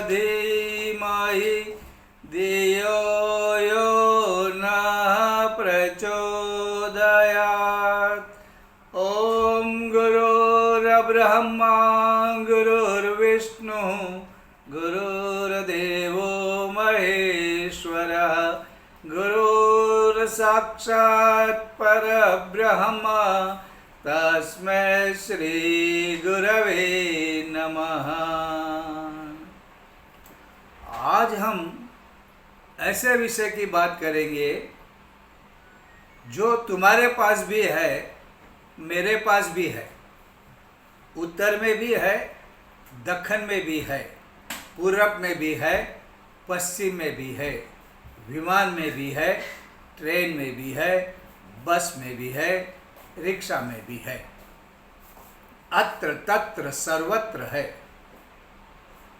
धीमहि धियो यो नः प्रचोदयात्। ॐ गुरुर्ब्रह्मा गुरुर्विष्णुः गुरुर्देवो महेश्वरः गुरुर्साक्षात् परब्रह्म तस्मै श्री गुरवे नमः। आज हम ऐसे विषय की बात करेंगे जो तुम्हारे पास भी है, मेरे पास भी है, उत्तर में भी है, दक्षिण में भी है, पूरब में भी है, पश्चिम में भी है, विमान में भी है, ट्रेन में भी है, बस में भी है, रिक्शा में भी है, अत्र तत्र सर्वत्र है।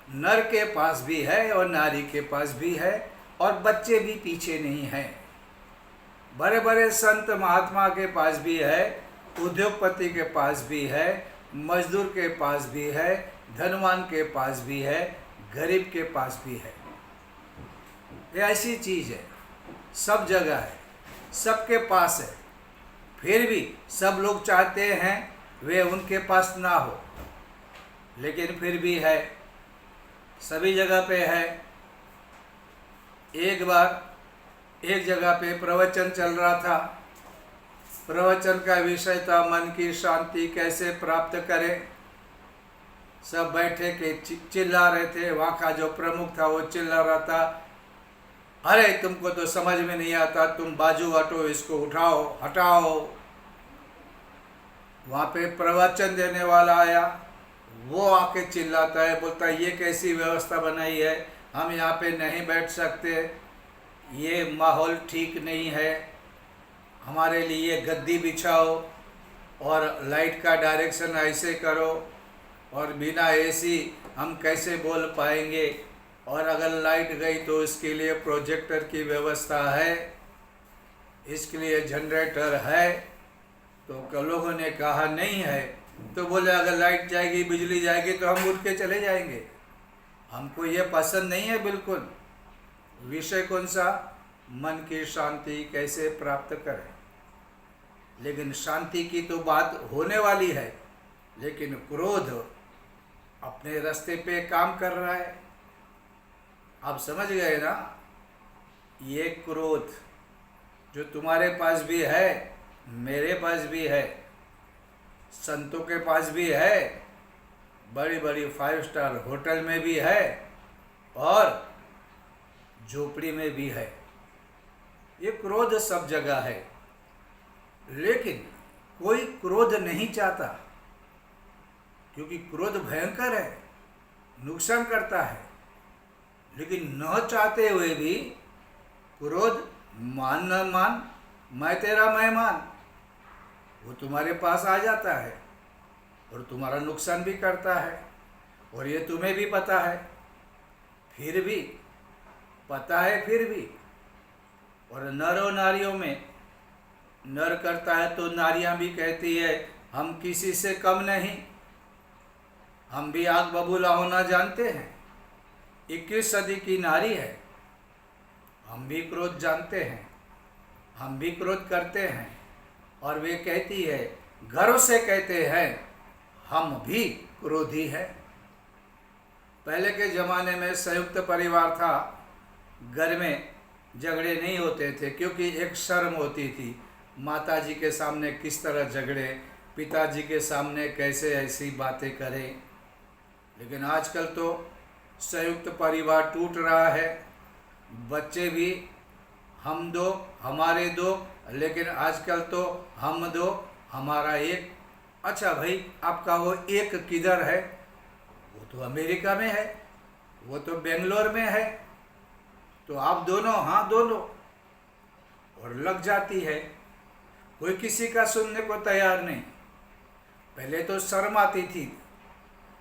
नर के पास भी है और नारी के पास भी है, और बच्चे भी पीछे नहीं हैं। बड़े बड़े संत महात्मा के पास भी है, उद्योगपति के पास भी है, मजदूर के पास भी है, धनवान के पास भी है, गरीब के पास भी है। ये ऐसी चीज़ है, सब जगह है, सबके पास है। फिर भी सब लोग चाहते हैं वे उनके पास ना हो, लेकिन फिर भी है, सभी जगह पे है। एक बार एक जगह पे प्रवचन चल रहा था। प्रवचन का विषय था मन की शांति कैसे प्राप्त करें। सब बैठे के चिल्ला रहे थे। वहाँ का जो प्रमुख था वो चिल्ला रहा था, अरे तुमको तो समझ में नहीं आता, तुम बाजू हटो, इसको उठाओ, हटाओ। वहाँ पे प्रवचन देने वाला आया, वो आके चिल्लाता है, बोलता है ये कैसी व्यवस्था बनाई है, हम यहाँ पे नहीं बैठ सकते, ये माहौल ठीक नहीं है, हमारे लिए गद्दी बिछाओ और लाइट का डायरेक्शन ऐसे करो, और बिना एसी हम कैसे बोल पाएंगे, और अगर लाइट गई तो इसके लिए प्रोजेक्टर की व्यवस्था है, इसके लिए जनरेटर है। तो लोगों ने कहा नहीं है। तो बोले अगर लाइट जाएगी, बिजली जाएगी तो हम उठ के चले जाएंगे, हमको ये पसंद नहीं है बिल्कुल। विषय कौन सा? मन की शांति कैसे प्राप्त करें। लेकिन शांति की तो बात होने वाली है, लेकिन क्रोध अपने रास्ते पे काम कर रहा है। आप समझ गए ना? ये क्रोध जो तुम्हारे पास भी है, मेरे पास भी है, संतों के पास भी है, बड़ी बड़ी 5 स्टार होटल में भी है, और झोपड़ी में भी है। ये क्रोध सब जगह है। लेकिन कोई क्रोध नहीं चाहता, क्योंकि क्रोध भयंकर है, नुकसान करता है। लेकिन न चाहते हुए भी क्रोध, मान न मान, मैं तेरा मेहमान, वो तुम्हारे पास आ जाता है और तुम्हारा नुकसान भी करता है, और ये तुम्हें भी पता है। फिर भी पता है, फिर भी। और नरों नारियों में नर करता है तो नारियां भी कहती है हम किसी से कम नहीं, हम भी आग बबूला होना जानते हैं। 21 सदी की नारी है, हम भी क्रोध जानते हैं, हम भी क्रोध करते हैं। और वे कहती है, गर्व से कहते हैं हम भी क्रोधी हैं। पहले के ज़माने में संयुक्त परिवार था, घर में झगड़े नहीं होते थे, क्योंकि एक शर्म होती थी, माता जी के सामने किस तरह झगड़े, पिताजी के सामने कैसे ऐसी बातें करें। लेकिन आजकल तो संयुक्त परिवार टूट रहा है। बच्चे भी हम दो हमारे दो, लेकिन आजकल तो हम दो हमारा एक। अच्छा भाई, आपका वो एक किधर है? वो तो अमेरिका में है, वो तो बेंगलोर में है, तो आप दोनों? हाँ दोनों। और लग जाती है। कोई किसी का सुनने को तैयार नहीं। पहले तो शर्म आती थी,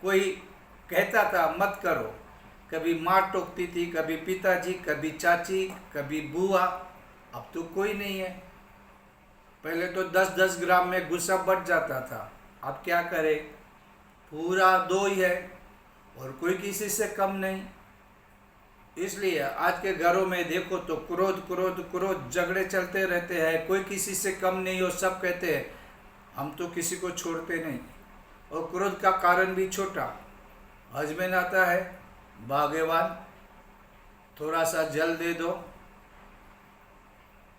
कोई कहता था मत करो, कभी माँ टोकती थी, कभी पिताजी, कभी चाची, कभी बुआ। अब तो कोई नहीं है। पहले तो 10-10 ग्राम में गुस्सा बढ़ जाता था, अब क्या करे, पूरा 2 ही है और कोई किसी से कम नहीं। इसलिए आज के घरों में देखो तो क्रोध क्रोध क्रोध, झगड़े चलते रहते हैं। कोई किसी से कम नहीं हो, सब कहते हैं हम तो किसी को छोड़ते नहीं। और क्रोध का कारण भी छोटा, हस्बैंड आता है, भाग्यवान, थोड़ा सा जल दे दो,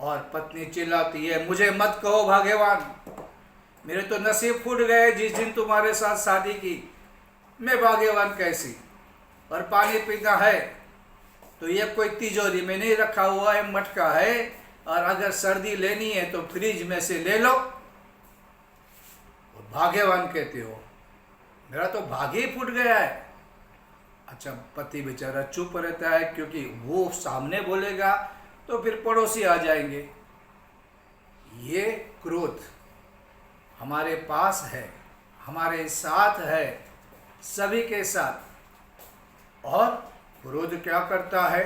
और पत्नी चिल्लाती है मुझे मत कहो भाग्यवान, मेरे तो नसीब फूट गए जिस दिन तुम्हारे साथ शादी की, मैं भाग्यवान कैसी। और पानी पीना है तो ये कोई तिजोरी में नहीं रखा हुआ है, मटका है, और अगर सर्दी लेनी है तो फ्रिज में से ले लो, भाग्यवान कहते हो, मेरा तो भाग्य ही फूट गया है। अच्छा, पति बेचारा चुप रहता है, क्योंकि वो सामने बोलेगा तो फिर पड़ोसी आ जाएंगे। ये क्रोध हमारे पास है, हमारे साथ है, सभी के साथ। और क्रोध क्या करता है?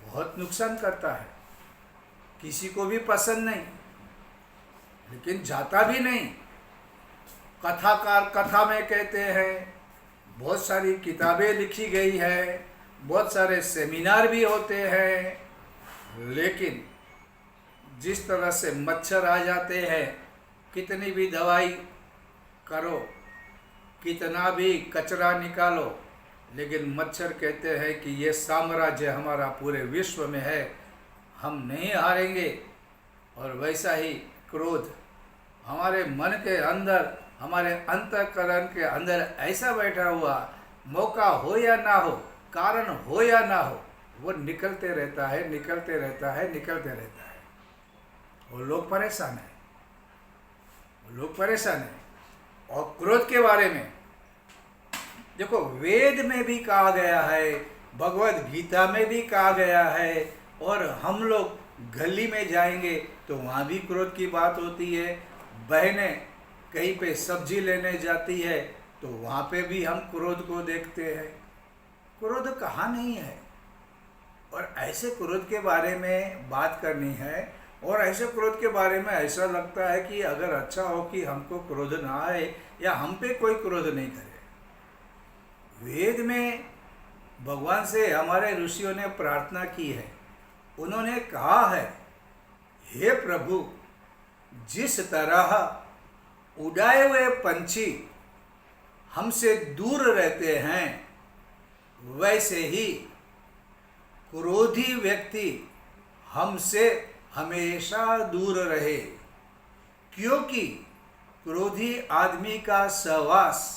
बहुत नुकसान करता है। किसी को भी पसंद नहीं, लेकिन जाता भी नहीं। कथाकार कथा में कहते हैं, बहुत सारी किताबें लिखी गई है, बहुत सारे सेमिनार भी होते हैं, लेकिन जिस तरह से मच्छर आ जाते हैं, कितनी भी दवाई करो, कितना भी कचरा निकालो, लेकिन मच्छर कहते हैं कि ये साम्राज्य हमारा पूरे विश्व में है, हम नहीं हारेंगे। और वैसा ही क्रोध हमारे मन के अंदर, हमारे अंतःकरण के अंदर ऐसा बैठा हुआ, मौका हो या ना हो, कारण हो या ना हो, वो निकलते रहता है, निकलते रहता है, निकलते रहता है। वो लोग परेशान हैं, वो लोग परेशान हैं। और क्रोध के बारे में देखो, वेद में भी कहा गया है, भगवद गीता में भी कहा गया है, और हम लोग गली में जाएंगे तो वहाँ भी क्रोध की बात होती है। बहनें कहीं पे सब्जी लेने जाती है तो वहाँ पे भी हम क्रोध को देखते हैं। क्रोध कहाँ नहीं है। और ऐसे क्रोध के बारे में बात करनी है, और ऐसे क्रोध के बारे में ऐसा लगता है कि अगर अच्छा हो कि हमको क्रोध ना आए, या हम पे कोई क्रोध नहीं करे। वेद में भगवान से हमारे ऋषियों ने प्रार्थना की है, उन्होंने कहा है, हे प्रभु, जिस तरह उड़ाए हुए पंछी हमसे दूर रहते हैं, वैसे ही क्रोधी व्यक्ति हमसे हमेशा दूर रहे, क्योंकि क्रोधी आदमी का सहवास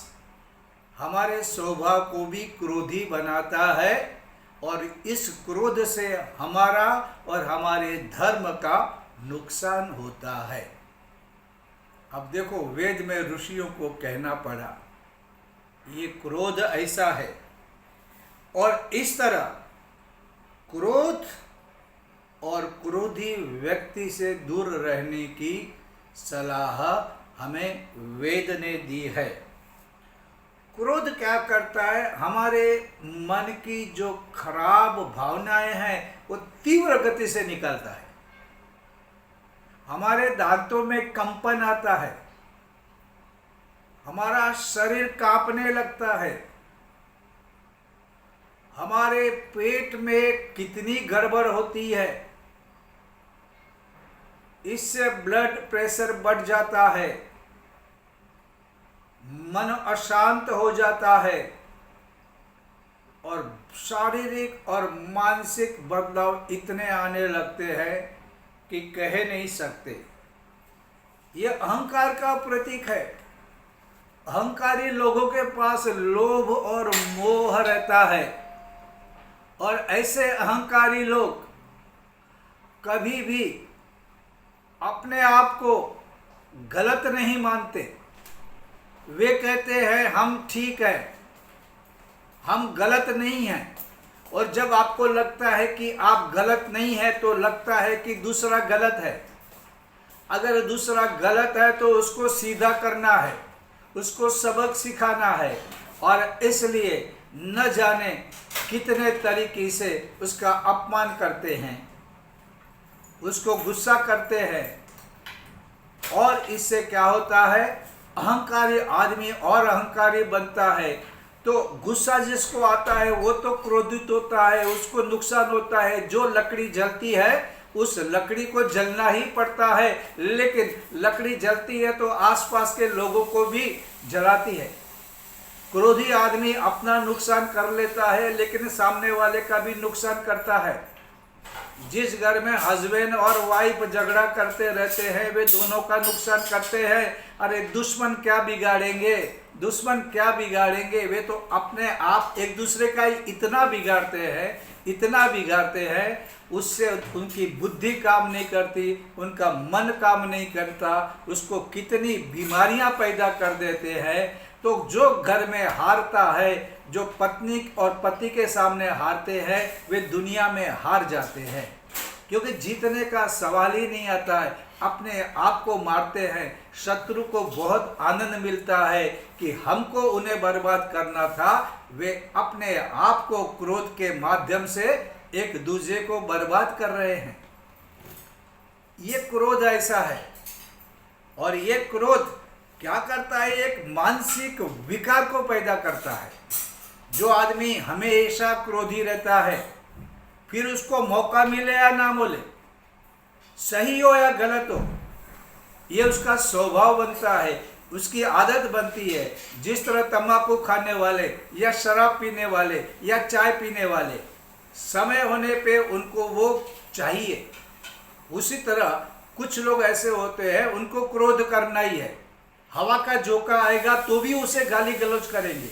हमारे स्वभाव को भी क्रोधी बनाता है, और इस क्रोध से हमारा और हमारे धर्म का नुकसान होता है। अब देखो, वेद में ऋषियों को कहना पड़ा, ये क्रोध ऐसा है, और इस तरह क्रोध और क्रोधी व्यक्ति से दूर रहने की सलाह हमें वेद ने दी है। क्रोध क्या करता है? हमारे मन की जो खराब भावनाएं हैं वो तीव्र गति से निकलता है। हमारे दांतों में कंपन आता है, हमारा शरीर कांपने लगता है, हमारे पेट में कितनी गड़बड़ होती है, इससे ब्लड प्रेशर बढ़ जाता है, मन अशांत हो जाता है, और शारीरिक और मानसिक बदलाव इतने आने लगते हैं कि कह नहीं सकते। ये अहंकार का प्रतीक है। अहंकारी लोगों के पास लोभ और मोह रहता है, और ऐसे अहंकारी लोग कभी भी अपने आप को गलत नहीं मानते। वे कहते हैं हम ठीक हैं, हम गलत नहीं हैं। और जब आपको लगता है कि आप गलत नहीं है तो लगता है कि दूसरा गलत है। अगर दूसरा गलत है तो उसको सीधा करना है, उसको सबक सिखाना है, और इसलिए न जाने कितने तरीके से उसका अपमान करते हैं, उसको गुस्सा करते हैं। और इससे क्या होता है? अहंकारी आदमी और अहंकारी बनता है, तो गुस्सा जिसको आता है वो तो क्रोधित होता है, उसको नुकसान होता है। जो लकड़ी जलती है उस लकड़ी को जलना ही पड़ता है, लेकिन लकड़ी जलती है तो आसपास के लोगों को भी जलाती है। क्रोधी आदमी अपना नुकसान कर लेता है लेकिन सामने वाले का भी नुकसान करता है। जिस घर में हस्बैंड और वाइफ झगड़ा करते रहते हैं वे दोनों का नुकसान करते हैं। अरे दुश्मन क्या बिगाड़ेंगे, दुश्मन क्या बिगाड़ेंगे, वे तो अपने आप एक दूसरे का ही इतना बिगाड़ते हैं, इतना बिगाड़ते हैं, उससे उनकी बुद्धि काम नहीं करती, उनका मन काम नहीं करता, उसको कितनी बीमारियां पैदा कर देते हैं। तो जो घर में हारता है, जो पत्नी और पति के सामने हारते हैं, वे दुनिया में हार जाते हैं, क्योंकि जीतने का सवाल ही नहीं आता है। अपने आप को मारते हैं। शत्रु को बहुत आनंद मिलता है कि हमको उन्हें बर्बाद करना था। वे अपने आप को क्रोध के माध्यम से एक दूसरे को बर्बाद कर रहे हैं। ये क्रोध ऐसा है, और ये क्रोध क्या करता है, एक मानसिक विकार को पैदा करता है। जो आदमी हमेशा क्रोधी रहता है, फिर उसको मौका मिले या ना मिले, सही हो या गलत हो, ये उसका स्वभाव बनता है, उसकी आदत बनती है। जिस तरह तंबाकू खाने वाले या शराब पीने वाले या चाय पीने वाले, समय होने पे उनको वो चाहिए, उसी तरह कुछ लोग ऐसे होते हैं उनको क्रोध करना ही है। हवा का झोंका आएगा तो भी उसे गाली गलौज करेंगे,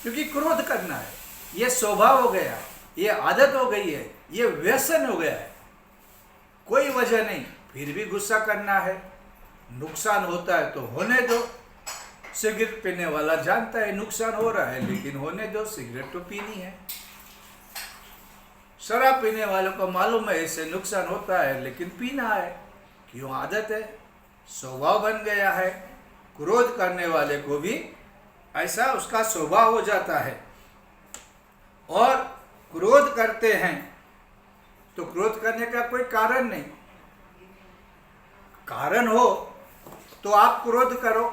क्योंकि क्रोध करना है। ये स्वभाव हो गया है, ये आदत हो गई है, ये व्यसन हो गया है। कोई वजह नहीं, फिर भी गुस्सा करना है। नुकसान होता है तो होने दो। सिगरेट पीने वाला जानता है नुकसान हो रहा है, लेकिन होने दो, सिगरेट तो पीनी है। शराब पीने वालों को मालूम है इससे नुकसान होता है, लेकिन पीना है। क्यों? आदत है, स्वभाव बन गया है। क्रोध करने वाले को भी ऐसा उसका स्वभाव हो जाता है, और क्रोध करते हैं तो क्रोध करने का कोई कारण नहीं। कारण हो तो आप क्रोध करो,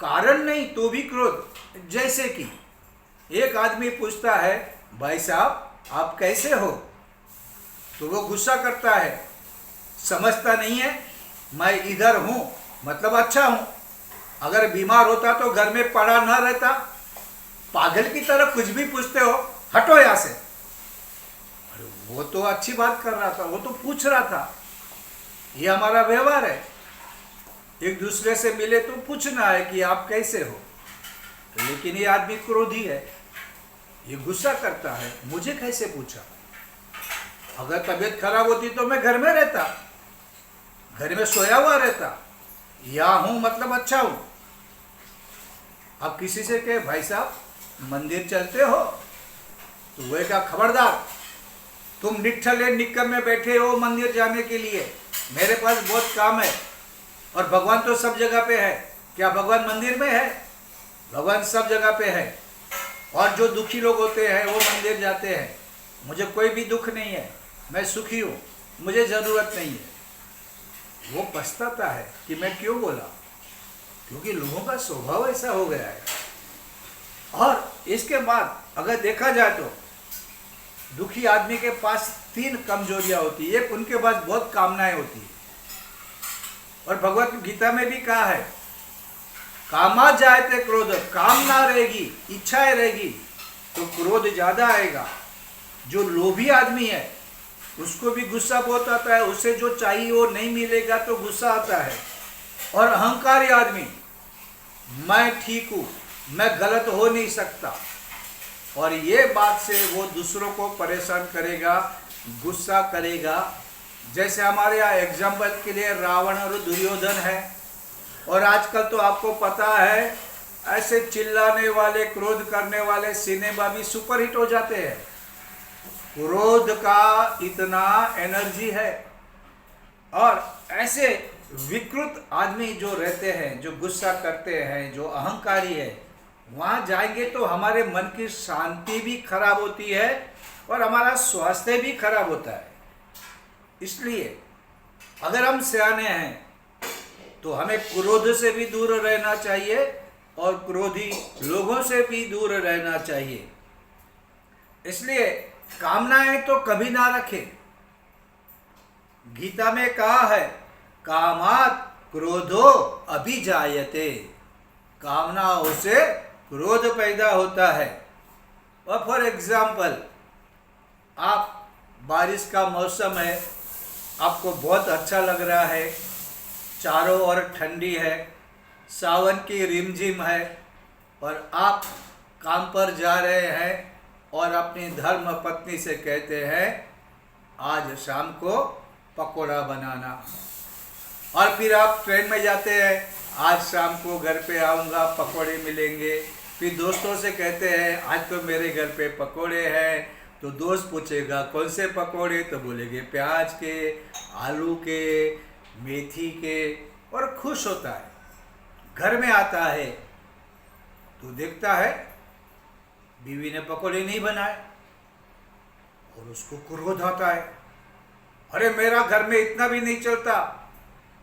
कारण नहीं तो भी क्रोध। जैसे कि एक आदमी पूछता है, भाई साहब आप कैसे हो, तो वो गुस्सा करता है, समझता नहीं है मैं इधर हूं मतलब अच्छा हूं। अगर बीमार होता तो घर में पड़ा ना रहता। पागल की तरह कुछ भी पूछते हो, हटो यहां से। अरे वो तो अच्छी बात कर रहा था, वो तो पूछ रहा था। ये हमारा व्यवहार है, एक दूसरे से मिले तो पूछना है कि आप कैसे हो। लेकिन ये आदमी क्रोधी है, ये गुस्सा करता है, मुझे कैसे पूछा। अगर तबीयत खराब होती तो मैं घर में रहता, घर में सोया हुआ रहता। यहाँ हूं मतलब अच्छा हूं। अब किसी से कहे भाई साहब मंदिर चलते हो, तो वो क्या, खबरदार तुम निठल्ले निक्कम में बैठे हो मंदिर जाने के लिए, मेरे पास बहुत काम है। और भगवान तो सब जगह पे है। क्या भगवान मंदिर में है? भगवान सब जगह पे है। और जो दुखी लोग होते हैं वो मंदिर जाते हैं। मुझे कोई भी दुख नहीं है, मैं सुखी हूँ, मुझे ज़रूरत नहीं है। वो पछताता है कि मैं क्यों बोला, क्योंकि लोगों का स्वभाव ऐसा हो गया है। और इसके बाद अगर देखा जाए तो दुखी आदमी के पास 3 कमजोरियां होती है। एक, उनके पास बहुत कामनाएं होती है, और भगवत गीता में भी कहा है, कामा जायते क्रोध, कामना रहेगी, इच्छाएं रहेगी तो क्रोध ज्यादा आएगा। जो लोभी आदमी है उसको भी गुस्सा बहुत आता है, उसे जो चाहिए वो नहीं मिलेगा तो गुस्सा आता है। और अहंकारी आदमी, मैं ठीक हूं, मैं गलत हो नहीं सकता, और ये बात से वो दूसरों को परेशान करेगा, गुस्सा करेगा। जैसे हमारे यहाँ एग्जाम्पल के लिए रावण और दुर्योधन है। और आजकल तो आपको पता है ऐसे चिल्लाने वाले, क्रोध करने वाले सिनेमा भी सुपरहिट हो जाते हैं। क्रोध का इतना एनर्जी है। और ऐसे विकृत आदमी जो रहते हैं, जो गुस्सा करते हैं, जो अहंकारी है, वहाँ जाएंगे तो हमारे मन की शांति भी खराब होती है और हमारा स्वास्थ्य भी खराब होता है। इसलिए अगर हम सियाने हैं तो हमें क्रोध से भी दूर रहना चाहिए और क्रोधी लोगों से भी दूर रहना चाहिए। इसलिए कामनाएं तो कभी ना रखें। गीता में कहा है, कामात क्रोधो अभिजायते, कामनाओं से क्रोध पैदा होता है। और फॉर एग्जाम्पल, आप बारिश का मौसम है, आपको बहुत अच्छा लग रहा है, चारों ओर ठंडी है, सावन की रिमझिम है, और आप काम पर जा रहे हैं और अपनी धर्म पत्नी से कहते हैं आज शाम को पकोड़ा बनाना। और फिर आप ट्रेन में जाते हैं, आज शाम को घर पे आऊँगा, पकोड़े मिलेंगे। फिर दोस्तों से कहते हैं आज तो मेरे घर पे पकोड़े हैं, तो दोस्त पूछेगा कौन से पकोड़े, तो बोलेंगे प्याज के, आलू के, मेथी के, और खुश होता है। घर में आता है तो देखता है बीवी ने पकोड़े नहीं बनाए और उसको क्रोध आता है, अरे मेरा घर में इतना भी नहीं चलता,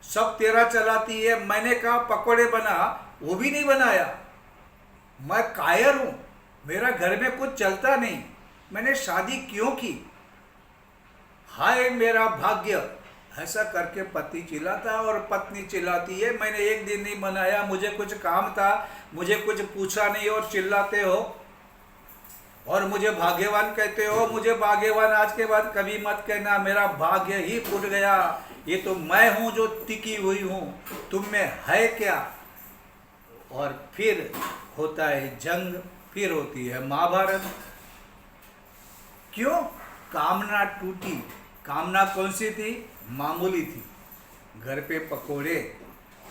सब तेरा चलाती है, मैंने कहा पकोड़े बना, वो भी नहीं बनाया, मैं कायर हूं, मेरा घर में कुछ चलता नहीं, मैंने शादी क्यों की, हाय मेरा भाग्य। ऐसा करके पति चिल्लाता है और पत्नी चिल्लाती है, मैंने एक दिन नहीं बनाया, मुझे कुछ काम था, मुझे कुछ पूछा नहीं और चिल्लाते हो और मुझे भाग्यवान कहते हो। मुझे भाग्यवान आज के बाद कभी मत कहना, मेरा भाग्य ही फूट गया, ये तो मैं हूं जो टिकी हुई हूं, तुम में है क्या। और फिर होता है जंग, फिर होती है महाभारत। क्यों? कामना टूटी। कामना कौन सी थी? मामूली थी, घर पे पकोड़े।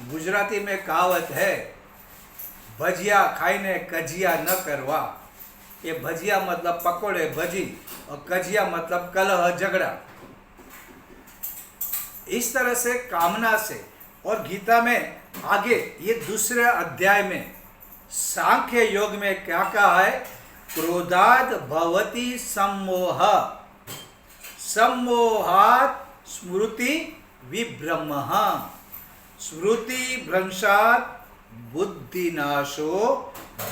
गुजराती में कहावत है, भजिया खाईने कजिया न करवा। ये भजिया मतलब पकोड़े, भजी, और कजिया मतलब कलह, झगड़ा। इस तरह से कामना से। और गीता में आगे ये दूसरे अध्याय में सांख्य योग में क्या कहा है? क्रोधाद भवति सम्मोह, सम्मोहात् स्मृति विभ्रमः, स्मृति भ्रंशात् बुद्धिनाशो,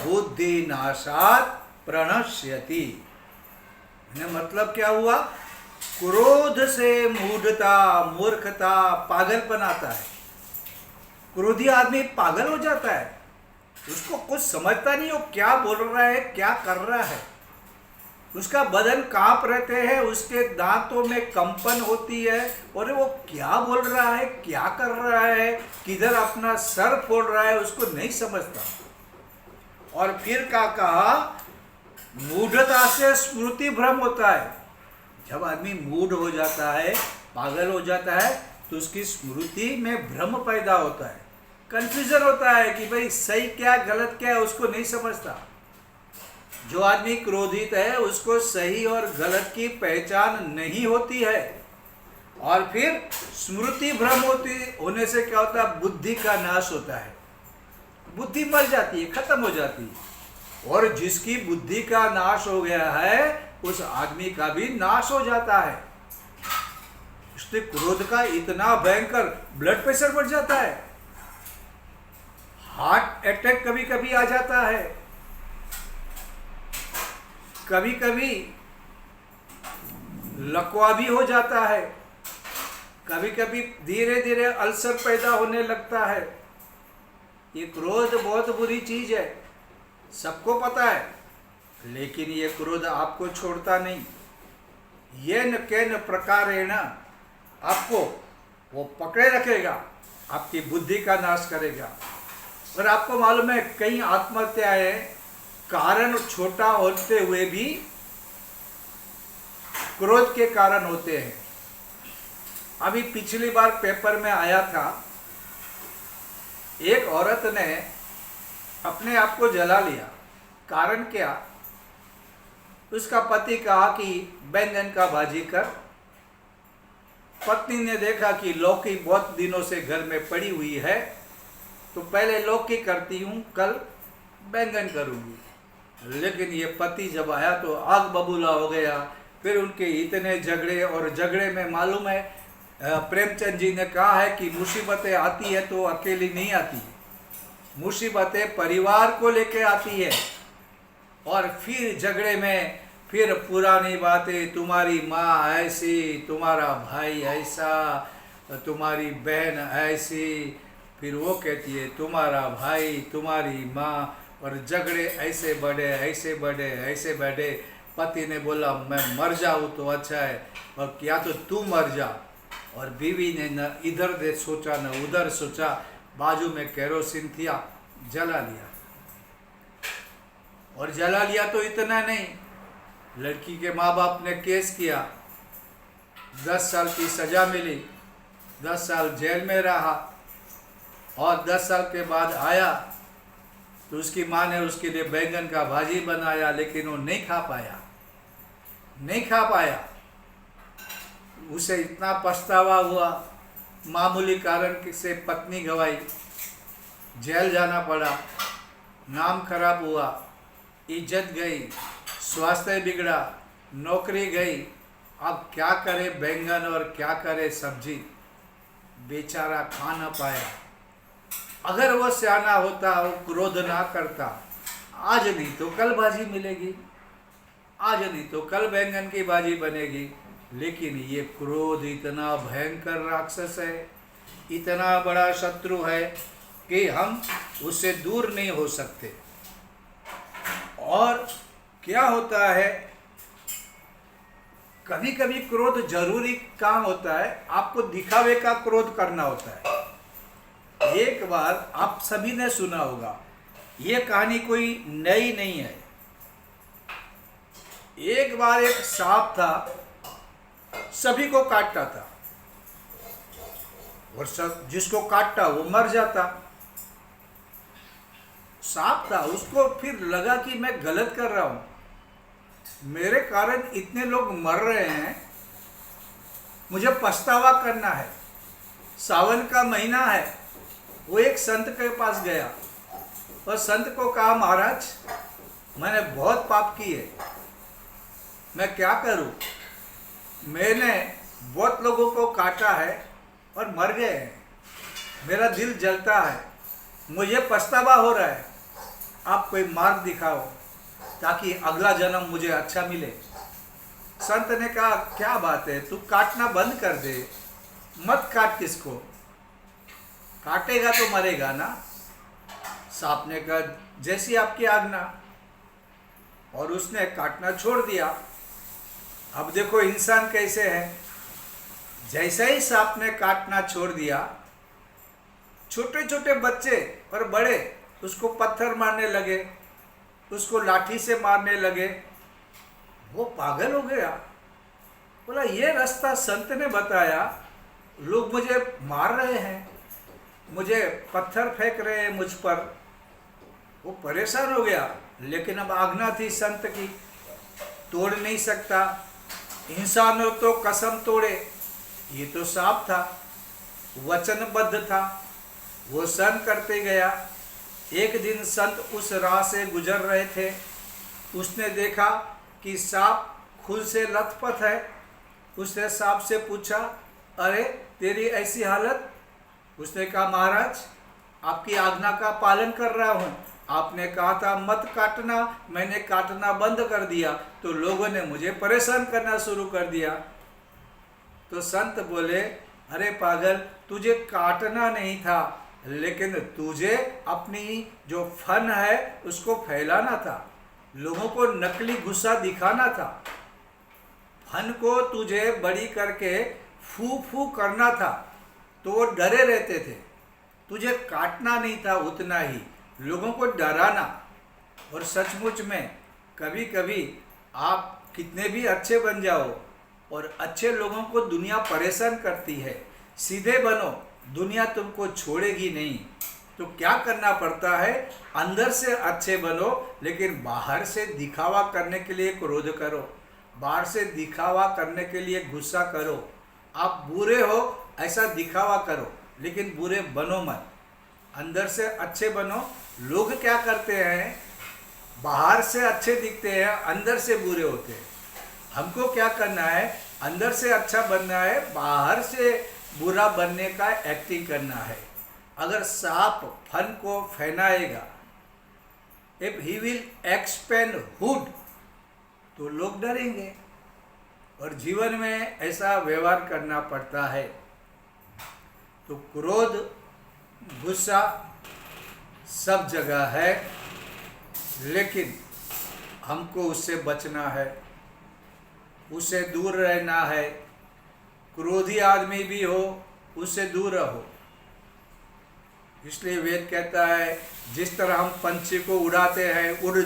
बुद्धिनाशात् प्रणश्यति। मतलब क्या हुआ? क्रोध से मूढ़ता, मूर्खता, पागलपन आता है। क्रोधी आदमी पागल हो जाता है, उसको कुछ समझता नहीं हो क्या बोल रहा है, क्या कर रहा है। उसका बदन कांप रहते हैं, उसके दांतों में कंपन होती है, और वो क्या बोल रहा है, क्या कर रहा है, किधर अपना सर फोड़ रहा है, उसको नहीं समझता। और फिर क्या कहा? मूढ़ता से स्मृति भ्रम होता है। जब आदमी मूढ़ हो जाता है, पागल हो जाता है, तो उसकी स्मृति में भ्रम पैदा होता है, कंफ्यूजन होता है कि भाई सही क्या गलत क्या है, उसको नहीं समझता। जो आदमी क्रोधित है उसको सही और गलत की पहचान नहीं होती है। और फिर स्मृति भ्रम होने से क्या होता है? बुद्धि का नाश होता है, बुद्धि मर जाती है, खत्म हो जाती है। और जिसकी बुद्धि का नाश हो गया है, उस आदमी का भी नाश हो जाता है। इसलिए क्रोध का इतना भयंकर, ब्लड प्रेशर बढ़ जाता है, हार्ट अटैक कभी कभी आ जाता है, कभी कभी लकवा भी हो जाता है, कभी कभी धीरे धीरे अल्सर पैदा होने लगता है। ये क्रोध बहुत बुरी चीज है, सबको पता है, लेकिन ये क्रोध आपको छोड़ता नहीं। ये न केन प्रकारेण आपको वो पकड़े रखेगा, आपकी बुद्धि का नाश करेगा। और आपको मालूम है कई आत्महत्याएं कारण छोटा होते हुए भी क्रोध के कारण होते हैं। अभी पिछली बार पेपर में आया था, एक औरत ने अपने आप को जला लिया। कारण क्या? उसका पति कहा कि बैंगन का भाजी कर। पत्नी ने देखा कि लौकी बहुत दिनों से घर में पड़ी हुई है, तो पहले लौकी करती हूँ, कल बैंगन करूँगी। लेकिन ये पति जब आया तो आग बबूला हो गया। फिर उनके इतने झगड़े, और झगड़े में मालूम है प्रेमचंद जी ने कहा है कि मुसीबतें आती है तो अकेली नहीं आती, मुसीबतें परिवार को लेके आती है, और फिर झगड़े में फिर पुरानी बातें, तुम्हारी माँ ऐसी, तुम्हारा भाई ऐसा, तुम्हारी बहन ऐसी, फिर वो कहती है तुम्हारा भाई, तुम्हारी माँ, और झगड़े ऐसे बढ़े ऐसे बढ़े ऐसे बढ़े। पति ने बोला मैं मर जाऊँ तो अच्छा है, और या तो तू मर जा। और बीवी ने न इधर दे सोचा न उधर सोचा, बाजू में केरोसिन थिया, जला लिया। और जला लिया तो इतना नहीं, लड़की के माँ बाप ने केस किया, 10 साल की सज़ा मिली, 10 साल जेल में रहा, और 10 साल के बाद आया तो उसकी माँ ने उसके लिए बैंगन का भाजी बनाया, लेकिन वो नहीं खा पाया, नहीं खा पाया। उसे इतना पछतावा हुआ, मामूली कारण से पत्नी गंवाई, जेल जाना पड़ा, नाम खराब हुआ, इज्जत गई, स्वास्थ्य बिगड़ा, नौकरी गई। अब क्या करे बैंगन और क्या करे सब्जी, बेचारा खा न पाया। अगर वो सियाना होता, वो क्रोध ना करता, आज नहीं तो कल भाजी मिलेगी, आज नहीं तो कल बैंगन की भाजी बनेगी। लेकिन ये क्रोध इतना भयंकर राक्षस है, इतना बड़ा शत्रु है कि हम उससे दूर नहीं हो सकते। और क्या होता है, कभी कभी क्रोध जरूरी काम होता है, आपको दिखावे का क्रोध करना होता है। एक बार आप सभी ने सुना होगा, ये कहानी कोई नई नहीं है। एक बार एक सांप था, सभी को काटता था, और सब जिसको काटता वो मर जाता। सांप था, उसको फिर लगा कि मैं गलत कर रहा हूं, मेरे कारण इतने लोग मर रहे हैं, मुझे पछतावा करना है। सावन का महीना है, वो एक संत के पास गया और संत को कहा महाराज मैंने बहुत पाप किए, मैं क्या करूं? मैंने बहुत लोगों को काटा है और मर गए हैं, मेरा दिल जलता है, मुझे पछतावा हो रहा है, आप कोई मार्ग दिखाओ ताकि अगला जन्म मुझे अच्छा मिले। संत ने कहा क्या बात है, तू काटना बंद कर दे, मत काट किसको, काटेगा तो मरेगा ना। सांप ने कहा जैसी आपकी आज्ञा, और उसने काटना छोड़ दिया। अब देखो इंसान कैसे है, जैसे ही सांप ने काटना छोड़ दिया, छोटे छोटे बच्चे और बड़े उसको पत्थर मारने लगे, उसको लाठी से मारने लगे। वो पागल हो गया, बोला ये रास्ता संत ने बताया, लोग मुझे मार रहे हैं, मुझे पत्थर फेंक रहे हैं मुझ पर। वो परेशान हो गया, लेकिन अब आज्ञा थी संत की, तोड़ नहीं सकता। इंसान हो तो कसम तोड़े, ये तो सांप था, वचनबद्ध था, वो सहन करते गया। एक दिन संत उस राह से गुजर रहे थे, उसने देखा कि सांप खुद से लथपथ है। उसने सांप से पूछा अरे तेरी ऐसी हालत? उसने कहा महाराज आपकी आज्ञा का पालन कर रहा हूँ, आपने कहा था मत काटना, मैंने काटना बंद कर दिया तो लोगों ने मुझे परेशान करना शुरू कर दिया। तो संत बोले अरे पागल, तुझे काटना नहीं था, लेकिन तुझे अपनी जो फन है उसको फैलाना था, लोगों को नकली गुस्सा दिखाना था। फन को तुझे बड़ी करके फू फू करना था, तो वो डरे रहते थे। तुझे काटना नहीं था, उतना ही लोगों को डराना। और सचमुच में कभी कभी आप कितने भी अच्छे बन जाओ और अच्छे लोगों को दुनिया परेशान करती है, सीधे बनो, दुनिया तुमको छोड़ेगी नहीं। तो क्या करना पड़ता है, अंदर से अच्छे बनो, लेकिन बाहर से दिखावा करने के लिए क्रोध करो, बाहर से दिखावा करने के लिए गुस्सा करो। आप बुरे हो ऐसा दिखावा करो, लेकिन बुरे बनो मत, अंदर से अच्छे बनो। लोग क्या करते हैं, बाहर से अच्छे दिखते हैं, अंदर से बुरे होते हैं। हमको क्या करना है, अंदर से अच्छा बनना है, बाहर से बुरा बनने का एक्टिंग करना है। अगर सांप फन को फैलाएगा, if he will expand hood, तो लोग डरेंगे और जीवन में ऐसा व्यवहार करना पड़ता है। तो क्रोध, गुस्सा सब जगह है, लेकिन हमको उससे बचना है, उससे दूर रहना है। क्रोधी आदमी भी हो, उससे दूर रहो। इसलिए वेद कहता है, जिस तरह हम पंछी को उड़ाते हैं, उड़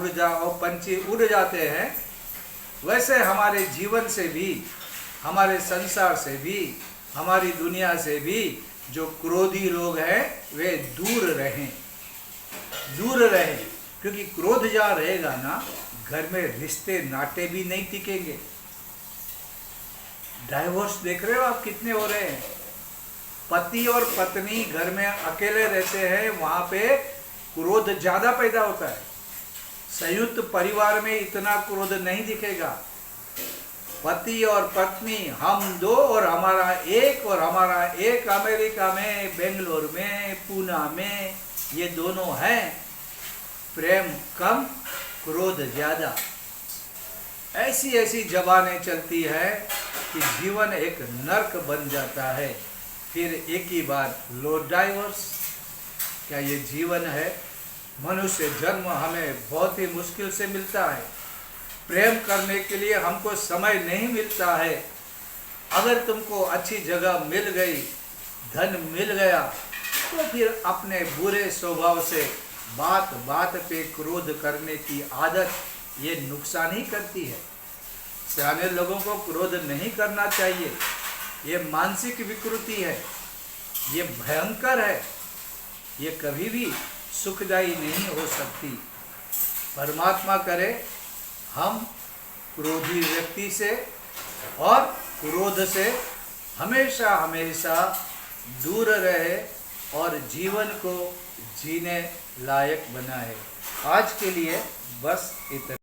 जा और पंछी उड़ जाते हैं, वैसे हमारे जीवन से भी, हमारे संसार से भी, हमारी दुनिया से भी जो क्रोधी लोग हैं वे दूर रहें, दूर रहें। क्योंकि क्रोध जहाँ रहेगा ना, घर में रिश्ते नाते भी नहीं टिकेंगे। डाइवोर्स देख रहे हो आप कितने हो रहे हैं। पति और पत्नी घर में अकेले रहते हैं, वहाँ पे क्रोध ज़्यादा पैदा होता है। संयुक्त परिवार में इतना क्रोध नहीं दिखेगा। पति और पत्नी, हम दो और हमारा एक अमेरिका में, बेंगलोर में, पूना में, ये दोनों हैं। प्रेम कम, क्रोध ज़्यादा। ऐसी ऐसी जबानें चलती है कि जीवन एक नर्क बन जाता है। फिर एक ही बार लो डाइवोर्स। क्या ये जीवन है? मनुष्य जन्म हमें बहुत ही मुश्किल से मिलता है। प्रेम करने के लिए हमको समय नहीं मिलता है। अगर तुमको अच्छी जगह मिल गई, धन मिल गया, तो फिर अपने बुरे स्वभाव से बात बात पे क्रोध करने की आदत ये नुकसान ही करती है। सियाने लोगों को क्रोध नहीं करना चाहिए। ये मानसिक विकृति है, ये भयंकर है, ये कभी भी सुखदायी नहीं हो सकती। परमात्मा करे हम क्रोधी व्यक्ति से और क्रोध से हमेशा हमेशा दूर रहे और जीवन को जीने लायक बनाए। आज के लिए बस इतना।